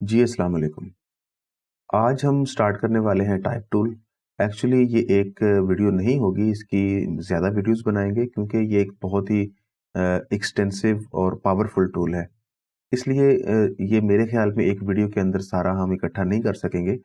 जी, अस्सलाम वालेकुम। आज हम स्टार्ट करने वाले हैं टाइप टूल। एक्चुअली ये एक वीडियो नहीं होगी, इसकी ज़्यादा वीडियोज़ बनाएँगे क्योंकि ये एक बहुत ही एक्सटेंसिव और पावरफुल टूल है। इसलिए ये मेरे ख़्याल में एक वीडियो के अंदर सारा हम इकट्ठा नहीं कर सकेंगे।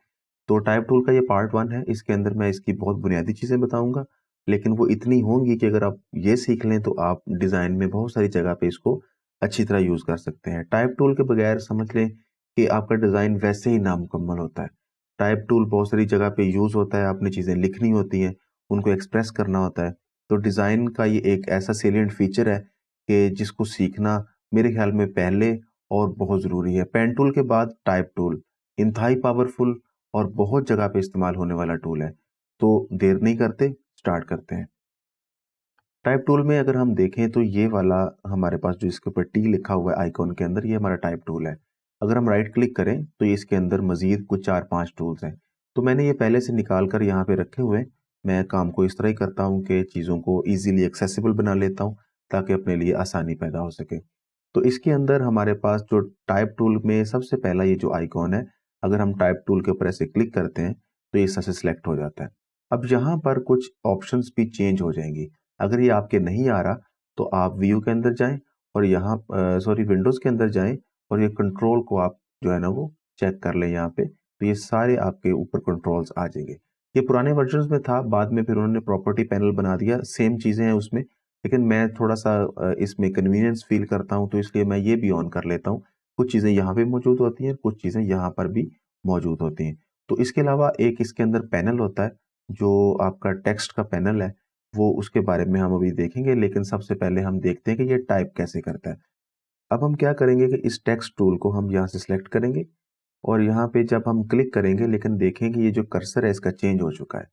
तो टाइप टूल का ये पार्ट 1 है, इसके अंदर मैं इसकी बहुत बुनियादी चीज़ें बताऊँगा, लेकिन वो इतनी होंगी कि अगर आप ये सीख लें तो आप डिज़ाइन में बहुत सारी जगह पे इसको अच्छी तरह यूज़ कर सकते हैं। टाइप टूल के बगैर समझ लें कि आपका डिज़ाइन वैसे ही नामुकम्मल होता है। टाइप टूल बहुत सारी जगह पे यूज़ होता है, आपने चीज़ें लिखनी होती हैं, उनको एक्सप्रेस करना होता है। तो डिज़ाइन का ये एक ऐसा सैलिएंट फीचर है कि जिसको सीखना मेरे ख़्याल में पहले और बहुत ज़रूरी है। पेन टूल के बाद टाइप टूल इंतहाई पावरफुल और बहुत जगह पे इस्तेमाल होने वाला टूल है। तो देर नहीं करते, स्टार्ट करते हैं। टाइप टूल में अगर हम देखें तो ये वाला हमारे पास जो इसके ऊपर टी लिखा हुआ है आइकॉन के अंदर, ये हमारा टाइप टूल है। अगर हम राइट क्लिक करें तो ये इसके अंदर मज़ीद कुछ 4-5 टूल्स हैं। तो मैंने ये पहले से निकाल कर यहाँ पे रखे हुए हैं। मैं काम को इस तरह ही करता हूँ कि चीज़ों को ईज़िली एक्सेसिबल बना लेता हूँ ताकि अपने लिए आसानी पैदा हो सके। तो इसके अंदर हमारे पास जो टाइप टूल में सबसे पहला ये जो आइकॉन है, अगर हम टाइप टूल के ऊपर ऐसे क्लिक करते हैं तो ये इस तरह से सिलेक्ट हो जाता है। अब यहाँ पर कुछ ऑप्शंस भी चेंज हो जाएंगी। अगर ये आपके नहीं आ रहा तो आप व्यू के अंदर जाएं और यहाँ विंडोज़ के अंदर जाएं और ये कंट्रोल को आप जो है ना वो चेक कर लें यहाँ पे, तो ये सारे आपके ऊपर कंट्रोल्स आ जाएंगे। ये पुराने वर्जन्स में था, बाद में फिर उन्होंने प्रॉपर्टी पैनल बना दिया, सेम चीज़ें हैं उसमें, लेकिन मैं थोड़ा-सा इसमें कन्वीनियंस फ़ील करता हूँ, तो इसलिए मैं ये भी ऑन कर लेता हूँ। कुछ चीज़ें यहाँ पे मौजूद होती हैं, कुछ चीज़ें यहाँ पर भी मौजूद होती हैं। तो इसके अलावा एक इसके अंदर पैनल होता है, जो आपका टेक्स्ट का पैनल है, वो उसके बारे में हम अभी देखेंगे, लेकिन सबसे पहले हम देखते हैं कि ये टाइप कैसे करता है। अब हम क्या करेंगे कि इस टेक्स्ट टूल को हम यहाँ से सिलेक्ट करेंगे और यहाँ पे जब हम क्लिक करेंगे, लेकिन देखेंगे ये जो कर्सर है इसका चेंज हो चुका है।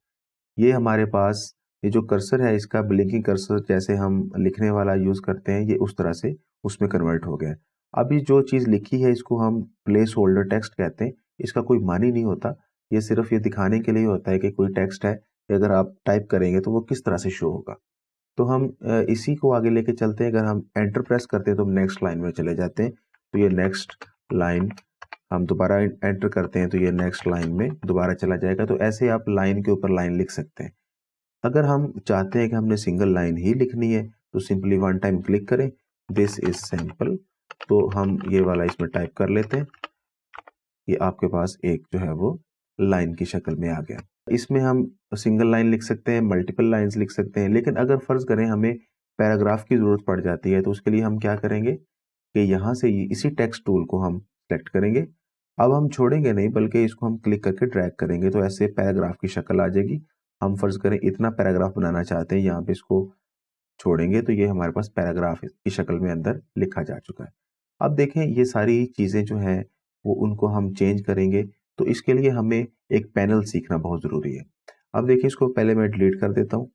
ये हमारे पास ये जो कर्सर है इसका ब्लिंकिंग कर्सर जैसे हम लिखने वाला यूज़ करते हैं, ये उस तरह से उसमें कन्वर्ट हो गया है। अभी जो चीज़ लिखी है इसको हम प्लेस होल्डर टेक्स्ट कहते हैं। इसका कोई मानी नहीं होता। ये सिर्फ़ ये दिखाने के लिए होता है कि कोई टेक्स्ट है कि अगर आप टाइप करेंगे तो वो किस तरह से शो होगा। तो हम इसी को आगे लेके चलते हैं। अगर हम एंटर प्रेस करते हैं तो हम नेक्स्ट लाइन में चले जाते हैं। तो ये नेक्स्ट लाइन हम दोबारा एंटर करते हैं तो ये नेक्स्ट लाइन में दोबारा चला जाएगा। तो ऐसे आप लाइन के ऊपर लाइन लिख सकते हैं। अगर हम चाहते हैं कि हमने सिंगल लाइन ही लिखनी है तो सिंपली वन टाइम क्लिक करें, दिस इज सिंपल। तो हम ये वाला इसमें टाइप कर लेते हैं। ये आपके पास एक जो है वो लाइन की शक्ल में आ गया। इसमें हम सिंगल लाइन लिख सकते हैं, मल्टीपल लाइंस लिख सकते हैं, लेकिन अगर फर्ज करें हमें पैराग्राफ की जरूरत पड़ जाती है तो उसके लिए हम क्या करेंगे कि यहाँ से इसी टेक्स्ट टूल को हम सेलेक्ट करेंगे। अब हम छोड़ेंगे नहीं बल्कि इसको हम क्लिक करके ड्रैग करेंगे तो ऐसे पैराग्राफ की शक्ल आ जाएगी। हम फर्ज करें इतना पैराग्राफ बनाना चाहते हैं, यहाँ पे इसको छोड़ेंगे तो ये हमारे पास पैराग्राफ की शक्ल में अंदर लिखा जा चुका है। अब देखें ये सारी चीज़ें जो हैं वो उनको हम चेंज करेंगे, तो इसके लिए हमें एक पैनल सीखना बहुत ज़रूरी है। अब देखिए इसको पहले मैं डिलीट कर देता हूँ।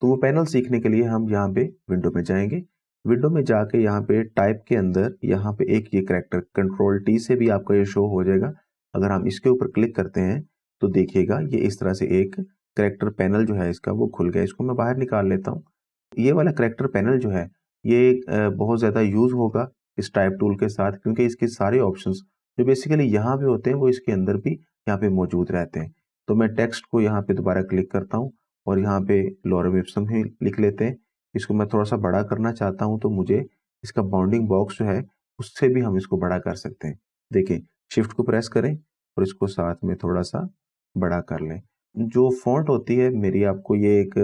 तो वो पैनल सीखने के लिए हम यहाँ पे विंडो में जाएंगे। विंडो में जाके यहाँ पे टाइप के अंदर यहाँ पे एक ये कैरेक्टर कंट्रोल टी से भी आपका ये शो हो जाएगा। अगर हम इसके ऊपर क्लिक करते हैं तो देखिएगा ये इस तरह से एक कैरेक्टर पैनल जो है इसका वो खुल गया। इसको मैं बाहर निकाल लेता हूँ। ये वाला कैरेक्टर पैनल जो है ये बहुत ज़्यादा यूज़ होगा इस टाइप टूल के साथ, क्योंकि इसके सारे ऑप्शंस जो बेसिकली यहाँ पे होते हैं वो इसके अंदर भी यहाँ पे मौजूद रहते हैं। तो मैं टेक्स्ट को यहाँ पे दोबारा क्लिक करता हूँ और यहाँ पे लॉरेम इप्सम ही लिख लेते हैं। इसको मैं थोड़ा सा बड़ा करना चाहता हूँ तो मुझे इसका बाउंडिंग बॉक्स जो है उससे भी हम इसको बड़ा कर सकते हैं। देखिए शिफ्ट को प्रेस करें और इसको साथ में थोड़ा सा बड़ा कर लें। जो फॉन्ट होती है मेरी आपको ये एक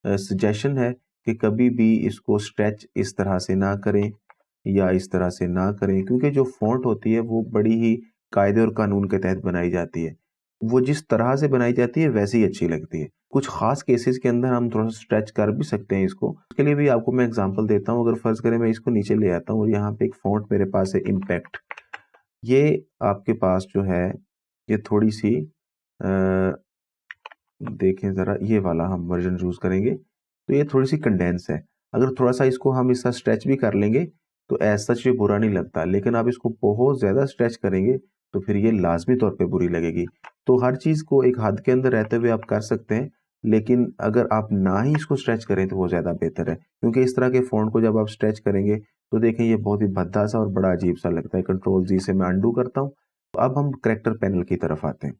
सजेशन है कि कभी भी इसको स्ट्रेच इस तरह से ना करें या इस तरह से ना करें, क्योंकि जो फॉन्ट होती है वो बड़ी ही कायदे और कानून के तहत बनाई जाती है। वो जिस तरह से बनाई जाती है वैसे ही अच्छी लगती है। कुछ खास केसेस के अंदर हम थोड़ा सा स्ट्रेच कर भी सकते हैं इसको। उसके लिए भी आपको मैं एग्जांपल देता हूँ। अगर फर्ज करें मैं इसको नीचे ले आता हूँ और यहाँ पे एक फॉन्ट मेरे पास है इम्पैक्ट। ये आपके पास जो है ये थोड़ी सी देखें ज़रा, ये वाला हम वर्जन यूज़ करेंगे तो ये थोड़ी सी कंडेंस है। अगर थोड़ा सा इसको हम इसका स्ट्रेच भी कर लेंगे तो ऐसा सच ये बुरा नहीं लगता, लेकिन आप इसको बहुत ज़्यादा स्ट्रेच करेंगे तो फिर ये लाजमी तौर पे बुरी लगेगी। तो हर चीज़ को एक हद के अंदर रहते हुए आप कर सकते हैं, लेकिन अगर आप ना ही इसको स्ट्रेच करें तो वो ज़्यादा बेहतर है, क्योंकि इस तरह के फ़ॉन्ट को जब आप स्ट्रेच करेंगे तो देखें ये बहुत ही भद्दा सा और बड़ा अजीब सा लगता है। कंट्रोल जी से मैं अनडू करता हूँ। तो अब हम करेक्टर पैनल की तरफ आते हैं।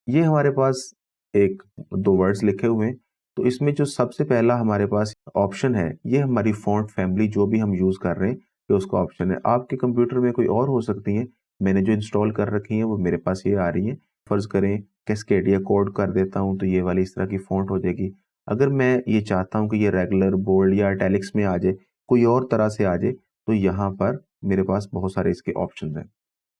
ये हमारे पास एक दो वर्ड्स लिखे हुए हैं। तो इसमें जो सबसे पहला हमारे पास ऑप्शन है, ये हमारी फॉन्ट फैमिली जो भी हम यूज़ कर रहे हैं, ये उसका ऑप्शन है। आपके कंप्यूटर में कोई और हो सकती हैं, मैंने जो इंस्टॉल कर रखी हैं वो मेरे पास ये आ रही हैं। फ़र्ज़ करें कैस्केडिया कोड कर देता हूँ तो ये वाली इस तरह की फ़ॉन्ट हो जाएगी। अगर मैं ये चाहता हूँ कि ये रेगुलर, बोल्ड या इटैलिक्स में आ जाए, कोई और तरह से आ जाए, तो यहाँ पर मेरे पास बहुत सारे इसके ऑप्शंस हैं।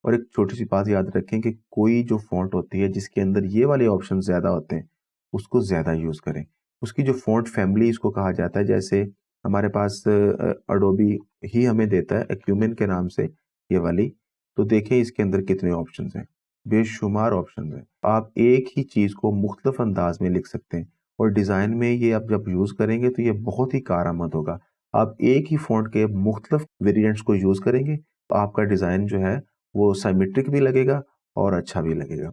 और एक छोटी-सी बात याद रखें कि कोई जो फ़ॉन्ट होती है जिसके अंदर ये वाले ऑप्शन ज़्यादा होते हैं, उसको ज़्यादा यूज़ करें। उसकी जो फ़ॉन्ट फैमिली इसको कहा जाता है, जैसे हमारे पास एडोबी ही हमें देता है एक्यूमेन के नाम से ये वाली। तो देखें इसके अंदर कितने ऑप्शंस हैं, बेशुमार ऑप्शंस हैं। आप एक ही चीज़ को मुख्तलिफ अंदाज में लिख सकते हैं और डिज़ाइन में ये आप जब यूज़ करेंगे तो ये बहुत ही कारआमद होगा। आप एक ही फ़ॉन्ट के मुख्तलिफ वेरिएंट्स को यूज़ करेंगे, तो आपका डिज़ाइन जो है वो सिमेट्रिक भी लगेगा और अच्छा भी लगेगा।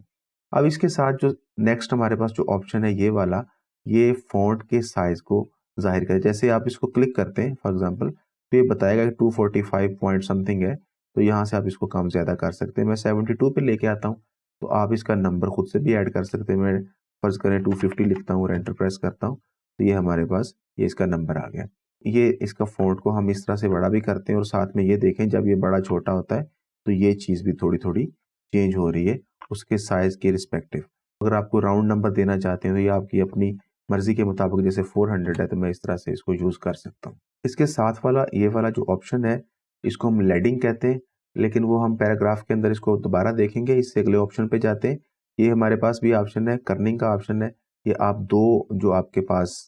अब इसके साथ जो नेक्स्ट हमारे पास जो ऑप्शन है ये वाला, ये फ़ॉन्ट के साइज़ को ज़ाहिर करे। जैसे आप इसको क्लिक करते हैं फॉर एग्ज़ाम्पल, तो ये बताएगा कि 245 पॉइंट समथिंग है, तो यहाँ से आप इसको कम ज़्यादा कर सकते हैं। मैं 72 पे लेके आता हूँ, तो आप इसका नंबर खुद से भी ऐड कर सकते हैं। मैं फ़र्ज़ करें 250 लिखता हूँ और एंटर प्रेस करता हूँ, तो ये हमारे पास ये इसका नंबर आ गया। ये इसका फ़ॉन्ट को हम इस तरह से बड़ा भी करते हैं और साथ में ये देखें जब ये बड़ा छोटा होता है, तो ये चीज़ भी थोड़ी-थोड़ी चेंज हो रही है उसके साइज़ के रिस्पेक्टिव। अगर आपको राउंड नंबर देना चाहते हैं तो ये आपकी अपनी मर्ज़ी के मुताबिक, जैसे 400 है तो मैं इस तरह से इसको यूज़ कर सकता हूँ। इसके साथ वाला ये वाला जो ऑप्शन है, इसको हम लेडिंग कहते हैं, लेकिन वो हम पैराग्राफ के अंदर इसको दोबारा देखेंगे। इससे अगले ऑप्शन पे जाते हैं। ये हमारे पास भी ऑप्शन है, कर्निंग का ऑप्शन है। ये आप 2 जो आपके पास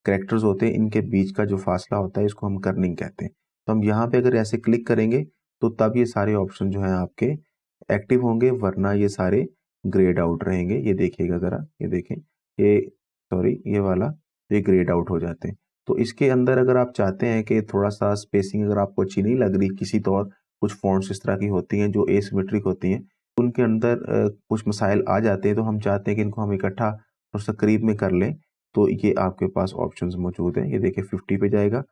कैरेक्टर्स होते हैं इनके बीच का जो फासला होता है इसको हम कर्निंग कहते हैं। तो हम यहाँ पे अगर ऐसे क्लिक करेंगे तो तब ये सारे ऑप्शन जो हैं आपके एक्टिव होंगे, वरना ये सारे ग्रेड आउट रहेंगे। ये देखिएगा ज़रा, ये देखें, ये सॉरी ये वाला, ये ग्रेड आउट हो जाते हैं। तो इसके अंदर अगर आप चाहते हैं कि थोड़ा-सा स्पेसिंग अगर आपको अच्छी नहीं लग रही, किसी तो और कुछ फ़ॉन्ट्स इस तरह की होती हैं जो एसिमेट्रिक होती हैं, उनके अंदर कुछ मसाइल आ जाते हैं, तो हम चाहते हैं कि इनको हम इकट्ठा थोड़ा-सा करीब में कर लें, तो ये आपके पास ऑप्शंस मौजूद हैं। ये देखिए 50 पे जाएगा,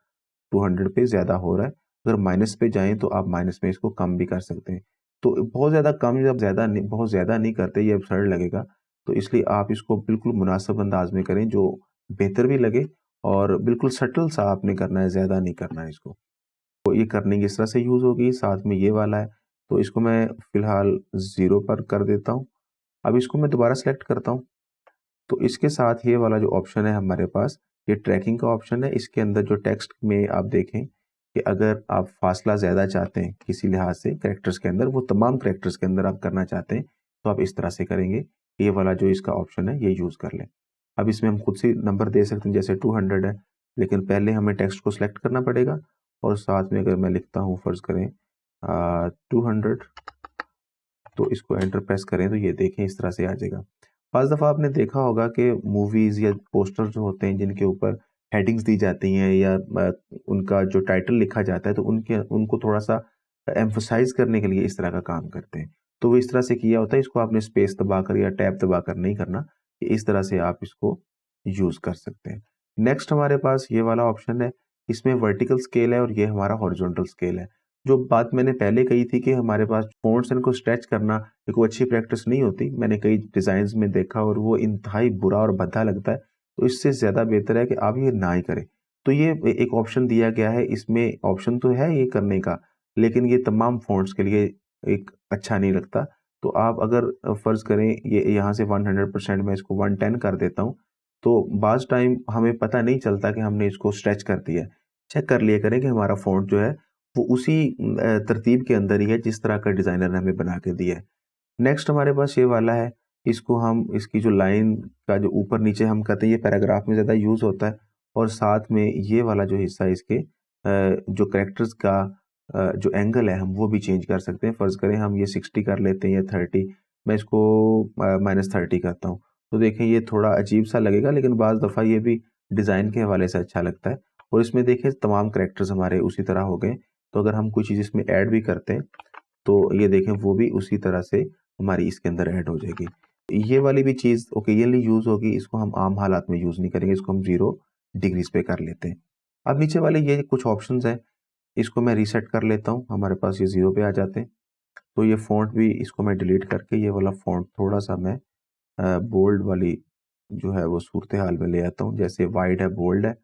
200 पे ज़्यादा हो रहा है। अगर माइनस पे जाएँ तो आप माइनस में इसको कम भी कर सकते हैं। तो बहुत ज़्यादा कम या ज़्यादा नहीं, बहुत ज़्यादा नहीं करते, ये अब्सर्ड लगेगा। तो इसलिए आप इसको बिल्कुल मुनासिब अंदाज़ में करें जो बेहतर भी लगे, और बिल्कुल सटल सा आपने करना है, ज़्यादा नहीं करना है इसको। तो ये कर्निंग इस तरह से यूज़ होगी, साथ में ये वाला है। तो इसको मैं फ़िलहाल 0 पर कर देता हूँ। अब इसको मैं दोबारा सेलेक्ट करता हूँ। तो इसके साथ ये वाला जो ऑप्शन है हमारे पास, ये ट्रैकिंग का ऑप्शन है। इसके अंदर जो टेक्स्ट में आप देखें कि अगर आप फासला ज़्यादा चाहते हैं किसी लिहाज से कैरेक्टर्स के अंदर, वो तमाम कैरेक्टर्स के अंदर आप करना चाहते हैं, तो आप इस तरह से करेंगे। ये वाला जो इसका ऑप्शन है ये यूज़ कर लें। अब इसमें हम खुद से नंबर दे सकते हैं, जैसे 200 है, लेकिन पहले हमें टेक्स्ट को सिलेक्ट करना पड़ेगा और साथ में अगर मैं लिखता हूँ फ़र्ज़ करें 200, तो इसको एंटर प्रेस करें तो ये देखें इस तरह से आ जाएगा। बाज़ दफ़ा आपने देखा होगा कि मूवीज़ या पोस्टर जो होते हैं जिनके ऊपर हेडिंग्स दी जाती हैं या उनका जो टाइटल लिखा जाता है, तो उनको थोड़ा-सा एम्फसाइज़ करने के लिए इस तरह का काम करते हैं। तो वो इस तरह से किया होता है, इसको आपने स्पेस दबाकर या टैब दबाकर नहीं करना, इस तरह से आप इसको यूज़ कर सकते हैं। नेक्स्ट हमारे पास ये वाला ऑप्शन है, इसमें वर्टिकल स्केल है और ये हमारा हॉरिजॉन्टल स्केल है। जो बात मैंने पहले कही थी कि हमारे पास फ़ॉन्ट्स इनको स्ट्रेच करना ये कोई अच्छी प्रैक्टिस नहीं होती। मैंने कई डिज़ाइन्स में देखा और वो इंतहाई बुरा और भद्दा लगता है। तो इससे ज़्यादा बेहतर है कि आप ये ना ही करें। तो ये एक ऑप्शन दिया गया है, इसमें ऑप्शन तो है ये करने का, लेकिन ये तमाम फ़ॉन्ट्स के लिए एक अच्छा नहीं लगता। तो आप अगर फ़र्ज़ करें ये यहाँ से 100% मैं इसको 110 कर देता हूँ, तो बाज़ टाइम हमें पता नहीं चलता कि हमने इसको स्ट्रेच कर दिया है। चेक कर लिया करें कि हमारा फ़ॉन्ट जो है वो उसी तरतीब के अंदर ही है जिस तरह का डिज़ाइनर ने हमें बना के दिया है। नेक्स्ट हमारे पास ये वाला है, इसको हम इसकी जो लाइन का जो ऊपर-नीचे हम करते हैं, ये पैराग्राफ में ज़्यादा यूज़ होता है, और साथ में ये वाला जो हिस्सा है इसके जो कैरेक्टर्स का जो एंगल है हम वो भी चेंज कर सकते हैं। फ़र्ज़ करें हम ये 60 कर लेते हैं या 30, मैं इसको -30 करता हूँ। तो देखें ये थोड़ा अजीब-सा लगेगा, लेकिन बाज़ दफ़ा ये भी डिज़ाइन के हवाले से अच्छा लगता है। और इसमें देखें तमाम कैरेक्टर्स हमारे उसी तरह हो गए। तो अगर हम कोई चीज़ इसमें ऐड भी करते हैं, तो ये देखें वो भी उसी तरह से हमारी इसके अंदर ऐड हो जाएगी। ये वाली भी चीज़ ओकेजनली यूज़ होगी, इसको हम आम हालात में यूज़ नहीं करेंगे, इसको हम 0 डिग्रीज़ पे कर लेते हैं। अब नीचे वाले ये कुछ ऑप्शंस हैं, इसको मैं रीसेट कर लेता हूँ, हमारे पास ये 0 पे आ जाते हैं। तो ये फ़ॉन्ट भी इसको मैं डिलीट करके ये वाला फ़ॉन्ट थोड़ा-सा मैं बोल्ड वाली जो है वो सूरत हाल में ले आता हूँ। जैसे वाइड है, बोल्ड है,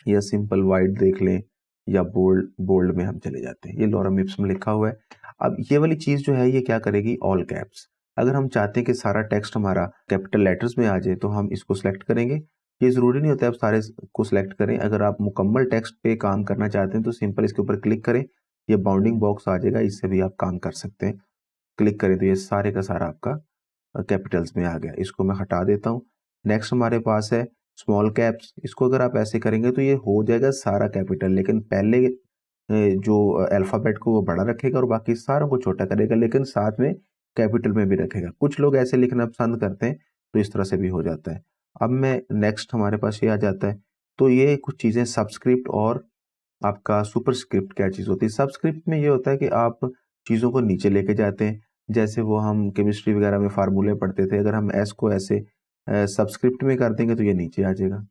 या सिंपल वाइड देख लें, या बोल्ड बोल्ड में हम चले जाते हैं। ये लॉरम इप्सम लिखा हुआ है। अब ये वाली चीज़ जो है ये क्या करेगी, ऑल कैप्स। अगर हम चाहते हैं कि सारा टेक्स्ट हमारा कैपिटल लेटर्स में आ जाए तो हम इसको सेलेक्ट करेंगे। ये ज़रूरी नहीं होता है आप सारे को सेलेक्ट करें। अगर आप मुकम्मल टेक्स्ट पे काम करना चाहते हैं तो सिंपल इसके ऊपर क्लिक करें, ये बाउंडिंग बॉक्स आ जाएगा, इससे भी आप काम कर सकते हैं। क्लिक करें तो ये सारे का सारा आपका कैपिटल्स में आ गया। इसको मैं हटा देता हूँ। नेक्स्ट हमारे पास है स्मॉल कैप्स। इसको अगर आप ऐसे करेंगे तो ये हो जाएगा सारा कैपिटल, लेकिन पहले जो अल्फ़ाबेट को वो बड़ा रखेगा और बाकी सारों को छोटा करेगा, लेकिन साथ में कैपिटल में भी रखेगा। कुछ लोग ऐसे लिखना पसंद करते हैं, तो इस तरह से भी हो जाता है। अब मैं नेक्स्ट हमारे पास ये आ जाता है। तो ये कुछ चीज़ें सबस्क्रिप्ट और आपका सुपरस्क्रिप्ट क्या चीज़ होती है। सबस्क्रिप्ट में ये होता है कि आप चीज़ों को नीचे लेके जाते हैं। जैसे वो हम केमिस्ट्री वगैरह में फार्मूले पढ़ते थे, अगर हम एस को ऐसे सबस्क्रिप्ट में कर देंगे तो ये नीचे आ जाएगा।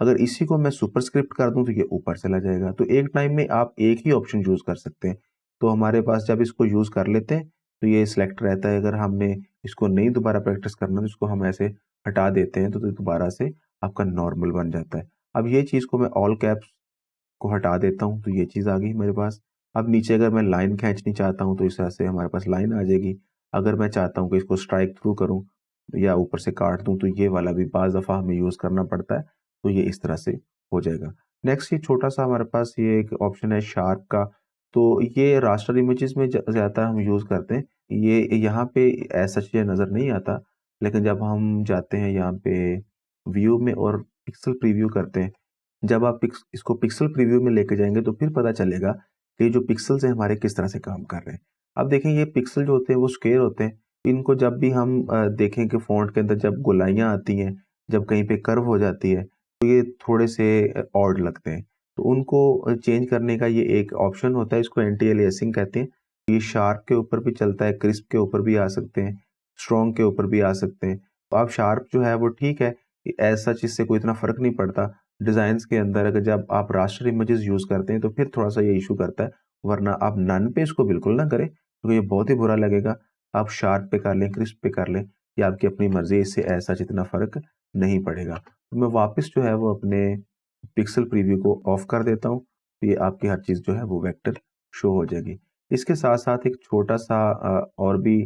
अगर इसी को मैं सुपरस्क्रिप्ट कर दूं तो ये ऊपर चला जाएगा। तो एक टाइम में आप एक ही ऑप्शन यूज कर सकते हैं। तो हमारे पास जब इसको यूज कर लेते हैं तो ये सिलेक्ट रहता है। अगर हमने इसको नहीं दोबारा प्रैक्टिस करना तो इसको हम ऐसे हटा देते हैं तो दोबारा से आपका नॉर्मल बन जाता है। अब ये चीज़ को मैं ऑल कैप्स को हटा देता हूँ तो ये चीज़ आ गई मेरे पास। अब नीचे अगर मैं लाइन खींचनी चाहता हूँ तो इस तरह से हमारे पास लाइन आ जाएगी। अगर मैं चाहता हूँ कि इसको स्ट्राइक थ्रू करूँ या ऊपर से काट दूँ तो ये वाला भी बाज़ दफ़ा हमें यूज़ करना पड़ता है। तो ये इस तरह से हो जाएगा। नेक्स्ट ये छोटा-सा हमारे पास ये एक ऑप्शन है शार्प का। तो ये रास्टर इमेजेस में ज़्यादा हम यूज़ करते हैं। ये यहाँ पे ऐसा चीज़ें नज़र नहीं आता, लेकिन जब हम जाते हैं यहाँ पे व्यू में और पिक्सल प्रीव्यू करते हैं, जब आप इसको पिक्सल प्रीव्यू में लेके जाएँगे तो फिर पता चलेगा कि ये जो पिक्सेल्स हैं हमारे किस तरह से काम कर रहे हैं। अब देखें ये पिक्सल जो होते हैं वो स्क्वायर होते हैं। इनको जब भी हम देखें कि फ़ॉन्ट के अंदर जब गोलाइयाँ आती हैं, जब कहीं पे कर्व हो जाती है, तो ये थोड़े से ऑड लगते हैं। तो उनको चेंज करने का ये एक ऑप्शन होता है, इसको एंटी अलियासिंग कहते हैं। ये शार्प के ऊपर भी चलता है, क्रिस्प के ऊपर भी आ सकते हैं, स्ट्रॉन्ग के ऊपर भी आ सकते हैं। तो आप शार्प जो है वो ठीक है, एज़ सच इससे कोई इतना फ़र्क नहीं पड़ता। डिज़ाइन्स के अंदर अगर जब आप रास्टर इमेजेस यूज़ करते हैं तो फिर थोड़ा-सा ये इश्यू करता है, वरना आप नन पे इसको बिल्कुल ना करें, क्योंकि ये बहुत ही बुरा लगेगा। आप शार्प पे कर लें, क्रिस्प पे कर लें, ये आपकी अपनी मर्ज़ी है, इससे ऐसा इतना फ़र्क नहीं पड़ेगा। तो मैं वापस जो है वो अपने पिक्सल प्रीव्यू को ऑफ कर देता हूँ, तो ये आपकी हर चीज़ जो है वो वेक्टर शो हो जाएगी। इसके साथ-साथ एक छोटा-सा और भी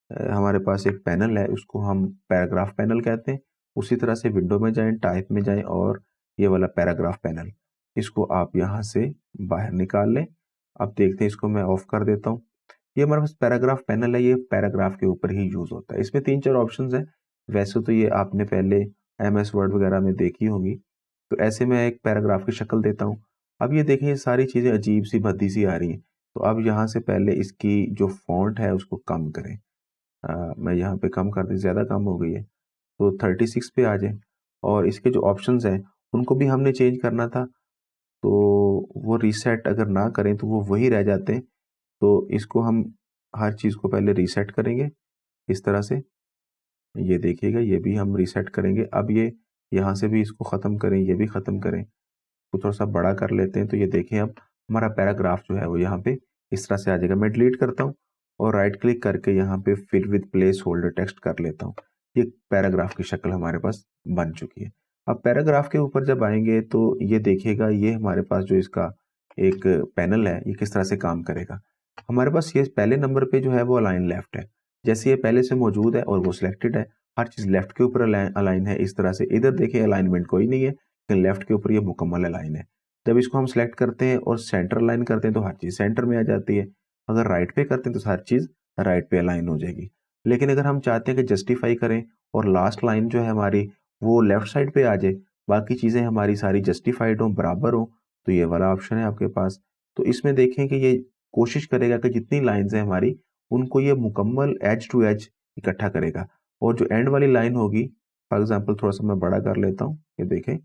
हमारे पास एक पैनल है, उसको हम पैराग्राफ पैनल कहते हैं। उसी तरह से विंडो में जाएँ, टाइप में जाएँ और ये वाला पैराग्राफ पैनल, इसको आप यहाँ से बाहर निकाल लें। अब देखते हैं, इसको मैं ऑफ कर देता हूँ। ये हमारे पास पैराग्राफ पैनल है, ये पैराग्राफ के ऊपर ही यूज़ होता है। इसमें 3-4 ऑप्शंस हैं। वैसे तो ये आपने पहले एमएस वर्ड वगैरह में देखी होंगी। तो ऐसे में एक पैराग्राफ की शक्ल देता हूँ। अब ये देखें, ये सारी चीज़ें अजीब-सी भद्दी-सी आ रही हैं। तो अब यहाँ से पहले इसकी जो फ़ॉन्ट है उसको कम करें। मैं यहाँ पे कम कर दी, ज़्यादा कम हो गई है। तो 36 पे आ जाएँ और इसके जो ऑप्शंस हैं उनको भी हमने चेंज करना था। तो वो रीसेट अगर ना करें तो वो वही रह जाते हैं। तो इसको हम हर चीज़ को पहले रीसेट करेंगे इस तरह से। ये देखिएगा, ये भी हम रीसेट करेंगे। अब ये यहाँ से भी इसको ख़त्म करें, ये भी ख़त्म करें। तो थोड़ा-सा बड़ा कर लेते हैं, तो ये देखें अब हमारा पैराग्राफ जो है वो यहाँ पे इस तरह से आ जाएगा। मैं डिलीट करता हूँ और राइट क्लिक करके यहाँ पे fill with placeholder text कर लेता हूँ। ये पैराग्राफ की शक्ल हमारे पास बन चुकी है। अब पैराग्राफ के ऊपर जब आएँगे तो ये देखिएगा, ये हमारे पास जो इसका एक पैनल है, ये किस तरह से काम करेगा। हमारे पास ये पहले नंबर पे जो है वो अलाइन लेफ्ट है। जैसे ये पहले से मौजूद है और वो सिलेक्टेड है, हर चीज़ लेफ्ट के ऊपर अलाइन है इस तरह से। इधर देखिए अलाइनमेंट कोई नहीं है, लेकिन लेफ्ट के ऊपर ये मुकम्मल अलाइन है। जब इसको हम सेलेक्ट करते हैं और सेंटर अलाइन करते हैं तो हर चीज़ सेंटर में आ जाती है। अगर राइट पे करते हैं तो हर चीज़ राइट पे अलाइन हो जाएगी। लेकिन अगर हम चाहते हैं कि जस्टिफाई करें और लास्ट लाइन जो है हमारी वो लेफ्ट साइड पे आ जाए, बाकी चीज़ें हमारी सारी जस्टिफाइड हों, बराबर हों, तो ये वाला ऑप्शन है आपके पास। तो इसमें देखें कि ये कोशिश करेगा कि जितनी लाइन्स हैं हमारी, उनको ये मुकम्मल एज टू एज इकट्ठा करेगा। और जो एंड वाली लाइन होगी, फॉर एग्ज़ाम्पल थोड़ा-सा मैं बड़ा कर लेता हूँ, ये देखें,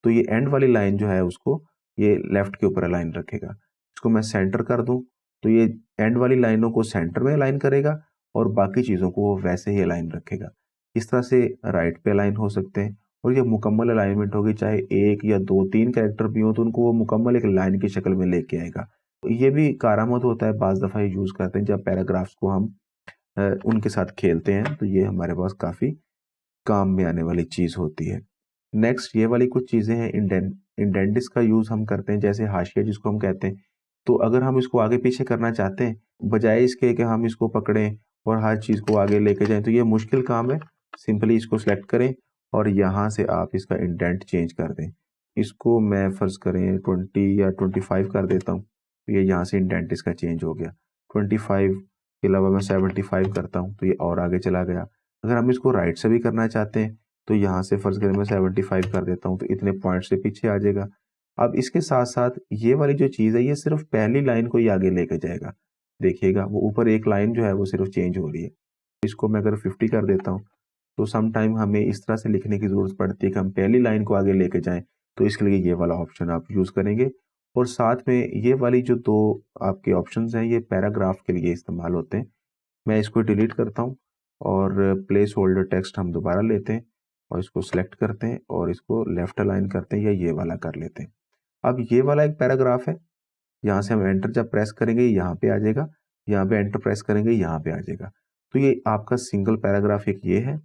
तो ये एंड वाली लाइन जो है उसको ये लेफ्ट के ऊपर अलाइन रखेगा। इसको मैं सेंटर कर दूँ, तो ये एंड वाली लाइनों को सेंटर में अलाइन करेगा और बाकी चीज़ों को वो वैसे ही अलाइन रखेगा। इस तरह से राइट पे अलाइन हो सकते हैं और ये मुकम्मल अलाइनमेंट होगी, चाहे 1 या 2, 3 कैरेक्टर भी हों तो उनको वो मुकम्मल एक लाइन की शक्ल में लेके आएगा। ये भी कारामद होता है, बाज़ दफ़ा ये यूज़ करते हैं जब पैराग्राफ्स को हम उनके साथ खेलते हैं, तो ये हमारे पास काफ़ी काम में आने वाली चीज़ होती है। नेक्स्ट ये वाली कुछ चीज़ें हैं, इंडेंटिस का यूज़ हम करते हैं, जैसे हाशिया जिसको हम कहते हैं। तो अगर हम इसको आगे पीछे करना चाहते हैं, बजाय इसके कि हम इसको पकड़ें और हर चीज़ को आगे लेके जाएँ, तो ये मुश्किल काम है। सिंपली इसको सेलेक्ट करें और यहाँ से आप इसका इंडेंट चेंज कर दें। इसको मैं फ़र्ज़ करें 20 या 25 कर देता हूँ, तो ये यहाँ से इंडेंट इसका चेंज हो गया। 25 के अलावा मैं 75 करता हूँ, तो ये और आगे चला गया। अगर हम इसको राइट से भी करना चाहते हैं, तो यहाँ से फ़र्ज़ करें मैं 75 कर देता हूँ, तो इतने पॉइंट से पीछे आ जाएगा। अब इसके साथ-साथ ये वाली जो चीज़ है, ये सिर्फ़ पहली लाइन को ही आगे लेके जाएगा। देखिएगा, वो ऊपर एक लाइन जो है वो सिर्फ़ चेंज हो रही है। इसको मैं अगर 50 कर देता हूँ, तो सम टाइम हमें इस तरह से लिखने की ज़रूरत पड़ती है कि हम पहली लाइन को आगे लेके जाएँ, तो इसके लिए ये वाला ऑप्शन आप यूज़ करेंगे। और साथ में ये वाली जो 2 आपके ऑप्शंस हैं, ये पैराग्राफ के लिए इस्तेमाल होते हैं। मैं इसको डिलीट करता हूँ और प्लेस होल्डर टेक्स्ट हम दोबारा लेते हैं और इसको सेलेक्ट करते हैं और इसको लेफ्ट अलाइन करते हैं या ये वाला कर लेते हैं। अब ये वाला एक पैराग्राफ है, यहाँ से हम एंटर जब प्रेस करेंगे यहाँ पे आ जाएगा, यहाँ पे एंटर प्रेस करेंगे यहाँ पे आ जाएगा। तो ये आपका सिंगल पैराग्राफ एक ये है,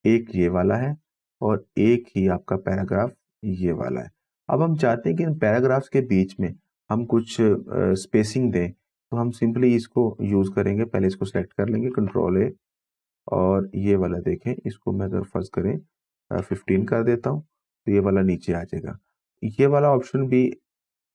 एक ये वाला है और एक ही आपका पैराग्राफ ये वाला है। अब हम चाहते हैं कि इन पैराग्राफ्स के बीच में हम कुछ स्पेसिंग दें, तो हम सिंपली इसको यूज़ करेंगे। पहले इसको सेलेक्ट कर लेंगे, कंट्रोल ए, और ये वाला देखें, इसको मैं अगर फ़र्ज़ करें 15 कर देता हूँ, तो ये वाला नीचे आ जाएगा। ये वाला ऑप्शन भी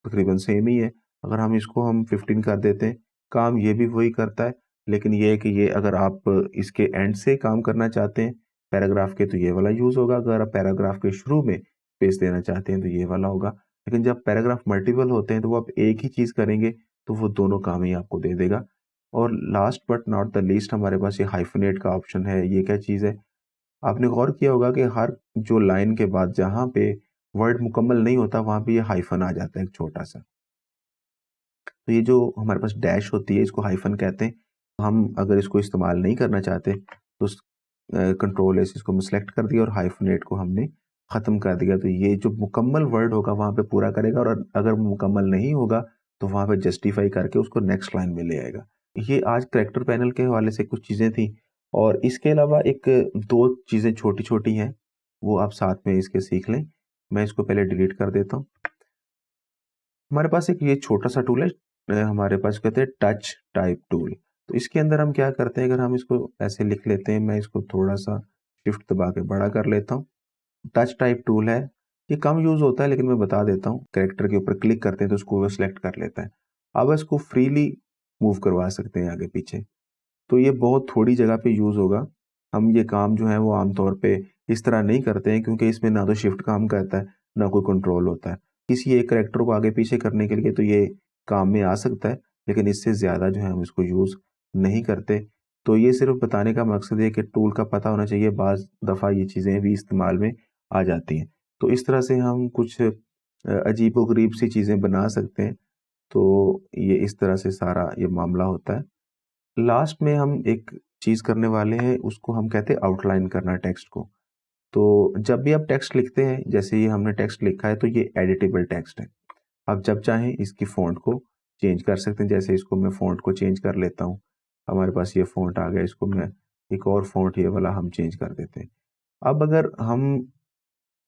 तकरीबन सेम ही है। अगर हम इसको 15 कर देते हैं, काम ये भी वही करता है, लेकिन ये है कि ये अगर आप इसके एंड से काम करना चाहते हैं पैराग्राफ के, तो ये वाला यूज़ होगा। अगर आप पैराग्राफ के शुरू में स्पेस देना चाहते हैं, तो ये वाला होगा। लेकिन जब पैराग्राफ मल्टीपल होते हैं, तो वो आप एक ही चीज़ करेंगे, तो वो दोनों काम ही आपको दे देगा। और last but not the least हमारे पास ये हाइफ़नेट का ऑप्शन है। ये क्या चीज़ है? आपने गौर किया होगा कि हर जो लाइन के बाद जहाँ पे वर्ड मुकम्मल नहीं होता, वहाँ पे ये हाइफ़न आ जाता है एक छोटा-सा। तो ये जो हमारे पास डैश होती है, इसको हाइफ़न कहते हैं। हम अगर इसको इस्तेमाल नहीं करना चाहते, तो कंट्रोल एस इसको हमने सेलेक्ट कर दिया और हाइफ़नेट को हमने ख़त्म कर दिया। तो ये जो मुकम्मल वर्ड होगा वहाँ पे पूरा करेगा, और अगर मुकम्मल नहीं होगा, तो वहाँ पे जस्टिफ़ाई करके उसको नेक्स्ट लाइन में ले आएगा। ये आज करैक्टर पैनल के हवाले से कुछ चीज़ें थी, और इसके अलावा एक 2 चीज़ें छोटी-छोटी हैं, वो आप साथ में इसके सीख लें। मैं इसको पहले डिलीट कर देता हूँ। हमारे पास एक ये छोटा-सा टूल है, हमारे पास कहते हैं टच टाइप टूल। तो इसके अंदर हम क्या करते हैं, अगर हम इसको ऐसे लिख लेते हैं, मैं इसको थोड़ा-सा शिफ्ट दबा के बड़ा कर लेता हूँ। टच टाइप टूल है, ये कम यूज़ होता है, लेकिन मैं बता देता हूँ। कैरेक्टर के ऊपर क्लिक करते हैं तो उसको वो सिलेक्ट कर लेता है। अब इसको फ्रीली मूव करवा सकते हैं आगे पीछे। तो ये बहुत थोड़ी जगह पे यूज़ होगा। हम ये काम जो है वो आमतौर पे इस तरह नहीं करते हैं, क्योंकि इसमें ना तो शिफ्ट काम करता है, ना कोई कंट्रोल होता है। किसी एक कैरेक्टर को आगे पीछे करने के लिए तो ये काम में आ सकता है, लेकिन इससे ज़्यादा जो है हम इसको यूज़ नहीं करते। तो ये सिर्फ़ बताने का मकसद है कि टूल का पता होना चाहिए, बाज़ दफ़ा ये चीज़ें भी इस्तेमाल में आ जाती हैं। तो इस तरह से हम कुछ अजीबो-गरीब सी चीज़ें बना सकते हैं। तो ये इस तरह से सारा ये मामला होता है। लास्ट में हम एक चीज़ करने वाले हैं, उसको हम कहते हैं आउटलाइन करना टेक्स्ट को। तो जब भी आप टेक्स्ट लिखते हैं, जैसे ये हमने टेक्स्ट लिखा है, तो ये एडिटेबल टेक्स्ट है। आप जब चाहें इसकी फ़ॉन्ट को चेंज कर सकते हैं। जैसे इसको मैं फ़ॉन्ट को चेंज कर लेता हूँ। हमारे पास ये फ़ॉन्ट आ गया, इसको मैं एक और फ़ॉन्ट ये वाला हम चेंज कर देते हैं। अब अगर हम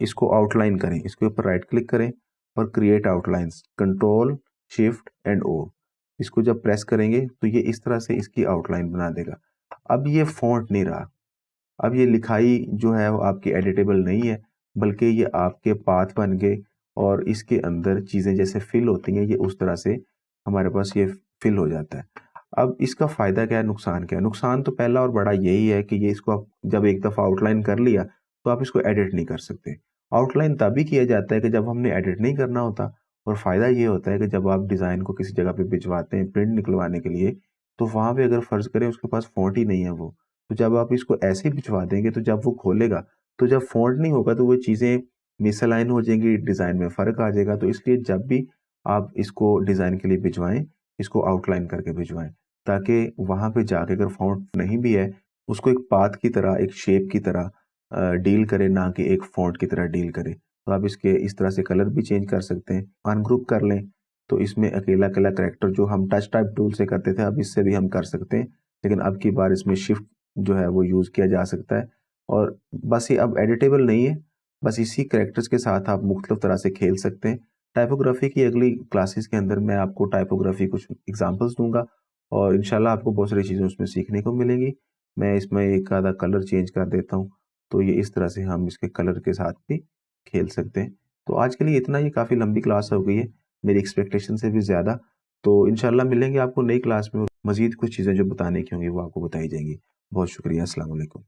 इसको आउटलाइन करें, इसके ऊपर राइट क्लिक करें और क्रिएट आउटलाइन्स, कंट्रोल शिफ्ट एंड ओ। इसको जब प्रेस करेंगे तो ये इस तरह से इसकी आउटलाइन बना देगा। अब ये फ़ॉन्ट नहीं रहा, अब ये लिखाई जो है वो आपकी एडिटेबल नहीं है, बल्कि ये आपके पाथ बन गए, और इसके अंदर चीज़ें जैसे फिल होती हैं, ये उस तरह से हमारे पास ये फिल हो जाता है। अब इसका फ़ायदा क्या है, नुकसान क्या है? नुकसान तो पहला और बड़ा यही है कि ये इसको आप जब एक दफ़ा आउटलाइन कर लिया, तो आप इसको एडिट नहीं कर सकते। आउटलाइन तभी किया जाता है कि जब हमने एडिट नहीं करना होता, और फ़ायदा ये होता है कि जब आप डिज़ाइन को किसी जगह पे भिजवाते हैं प्रिंट निकलवाने के लिए, तो वहाँ पे अगर फ़र्ज़ करें उसके पास फ़ॉन्ट ही नहीं है वो, तो जब आप इसको ऐसे ही भिजवा देंगे, तो जब वो खोलेगा, तो जब फ़ॉन्ट नहीं होगा, तो वो चीज़ें मिसअलाइन हो जाएँगी, डिज़ाइन में फ़र्क आ जाएगा। तो इसलिए जब भी आप इसको डिज़ाइन के लिए भिजवाएँ, इसको आउटलाइन करके भिजवाएँ, ताकि वहाँ पे जाके अगर फ़ॉन्ट नहीं भी है, उसको एक पाथ की तरह, एक शेप की तरह डील करे, ना कि एक फ़ॉन्ट की तरह डील करे। तो आप इसके इस तरह से कलर भी चेंज कर सकते हैं, अनग्रुप कर लें, तो इसमें अकेला अकेला करेक्टर जो हम टच टाइप टूल से करते थे, अब इससे भी हम कर सकते हैं, लेकिन अब की बार इसमें शिफ्ट जो है वो यूज़ किया जा सकता है। और बस ये अब एडिटेबल नहीं है, बस इसी करेक्टर्स के साथ आप मुख्तलिफ तरह से खेल सकते हैं। टाइपोग्राफी की अगली क्लासेस के अंदर मैं आपको टाइपोग्राफी कुछ एग्जांपल्स दूंगा और इंशाल्लाह आपको बहुत सारी चीज़ें उसमें सीखने को मिलेंगी। मैं इसमें एक आधा कलर चेंज कर देता हूँ, तो ये इस तरह से हम इसके कलर के साथ भी खेल सकते हैं। तो आज के लिए इतना ही, काफ़ी लंबी क्लास हो गई है, मेरी एक्सपेक्टेशन से भी ज़्यादा। तो इंशाल्लाह मिलेंगे आपको नई क्लास में और मज़ीद कुछ चीज़ें जो बताने की होंगी वो आपको बताई जाएंगी। बहुत शुक्रिया, अस्सलाम वालेकुम।